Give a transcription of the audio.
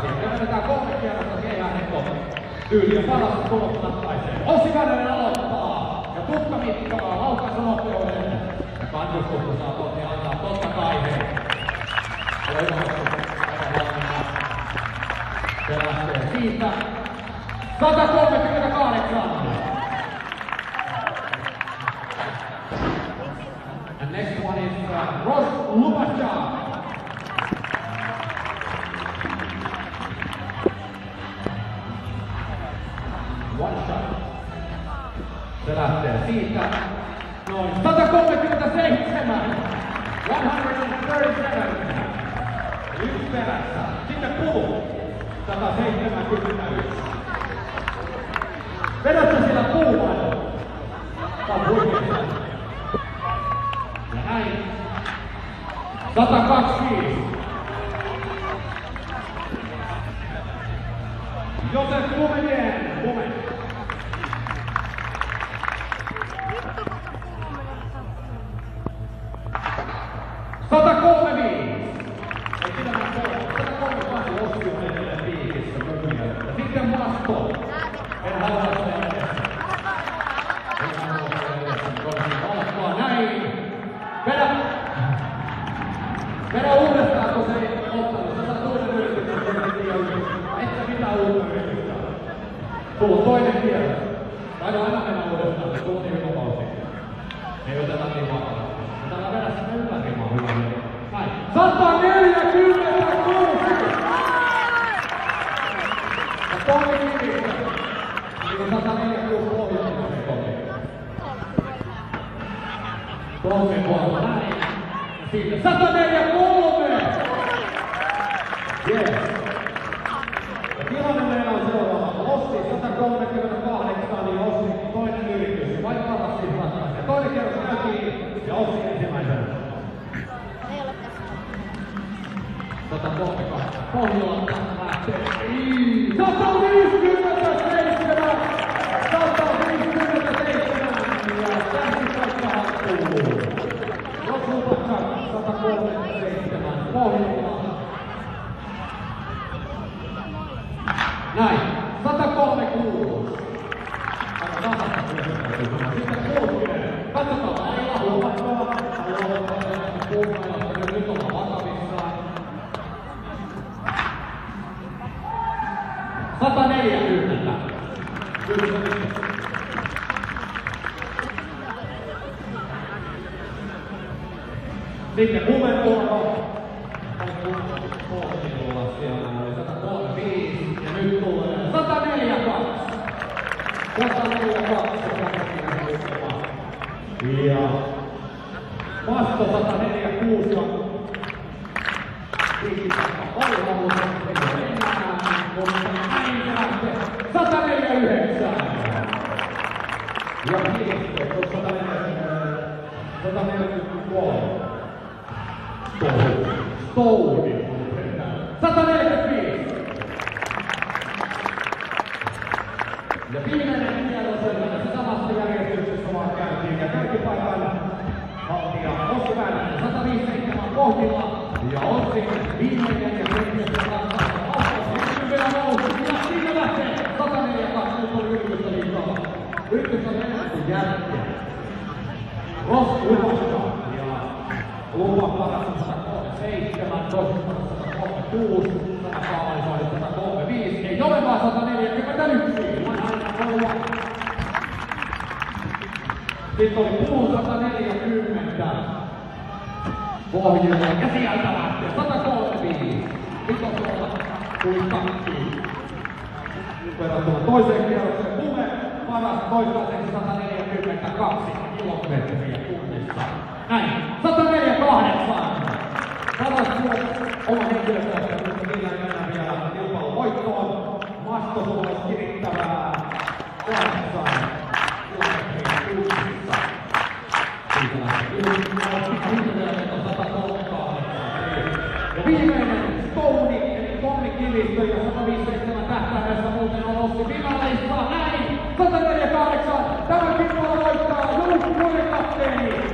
Me vedetään 3 kierrosta keihäänheitto tyyli ja paras tulot ratkaisee. Ossi Väänänen aloittaa ja Tukka mittaa laukaisunopeuden. Ja kannustusta saa Totti antaa totta kai hei. Se lähtee siitä. 138. And next one is Ross Lubasha. One shot. Se lähtee siitä. Noin 137. 137. Yksi perässä. Sitten puu. 171. Vedätkö sillä puuvailla? Tää on huikeeta. Ja näin. 125. Josef Kumenien. Kumen. Sitten Masto. En halua tehdä. Alkaa näin. Vedä uudestaan, kun se ei ottanut. Sä saat uuden yrityksen. Että mitään uutta yritystä. Tulla toinen kierros. Aina mennä uudestaan. Se tulla niin hyvä vauhti. Ei oteta niin vakavaa. Täällä vedä sinne ympärimaan hyvä. Näin. 146! Tomi Kivistä. Niin 146 pohjaa se Tomi. Tomi puolella näin. Ja siitä 143! Yes. Ja tilanne meillä on seuraava. Ossi 138, niin Ossi toinen yritys. Vain paras siis ratkaisi. Ja toinen kierros käytiin ja Ossi ensimmäisenä. Ei ole tässä. 138. Pohjola lähtee. 157! 157! Ja tästä kaikka hattuu. Jos Lubasha 137. Pohjola. Näin. 136. Aika tasasta kuitenkin. Sitten Kuuskinen. Katsotaan Aila Lubasha. Kuuskinen nyt olla vakavissaan. 140. Sitten Kumen tuolla. Pohjilla siellä oli 135 ja nyt tulee 142. 142. Ja Masto 146 ja paljon 149! Ja Kiisto, 143. Stoudi. 145. Ja viimeinen kierros tässä samassa järjestyksessä vaan käytiin. Ja kärkipaikan haltija Ossi Väänänen 157 kohdilla. Ja Ossi viimeinen ja kärkipaikan haltija. Vielä nousi. Ja siinä lähtee 142. Nyt on yritystä liikaa. Yritys on ennetty jälkeen. Ross Lubasha. Ja lupa parasta 137. Toisesta 136. Sanapaalaisuudet 135. Ei ole vaan 141. Sitten oli puu 140. Pohjilla ja sieltä lähtee 135. Nyt on tuolla kuin takkiin. Verrattuna toiseen kierrokseen Kume paras toistaiseksi 142 kilometriä tunnissa. Näin, 148. Paras oma henkilökohtaisesti, mutta millään mennään vielä kilpailun voittoon. Masto tulee kirittävää 8 kilometriä tunnissa. Siitä lähtee 138. Ja viimeinen Stoudi, eli Tommi Kivistö ja 157 tähtäimessä muuten on Ossi finaalissa. Näin, 148. Tämä kilpailu voittaa joukkueen kapteeni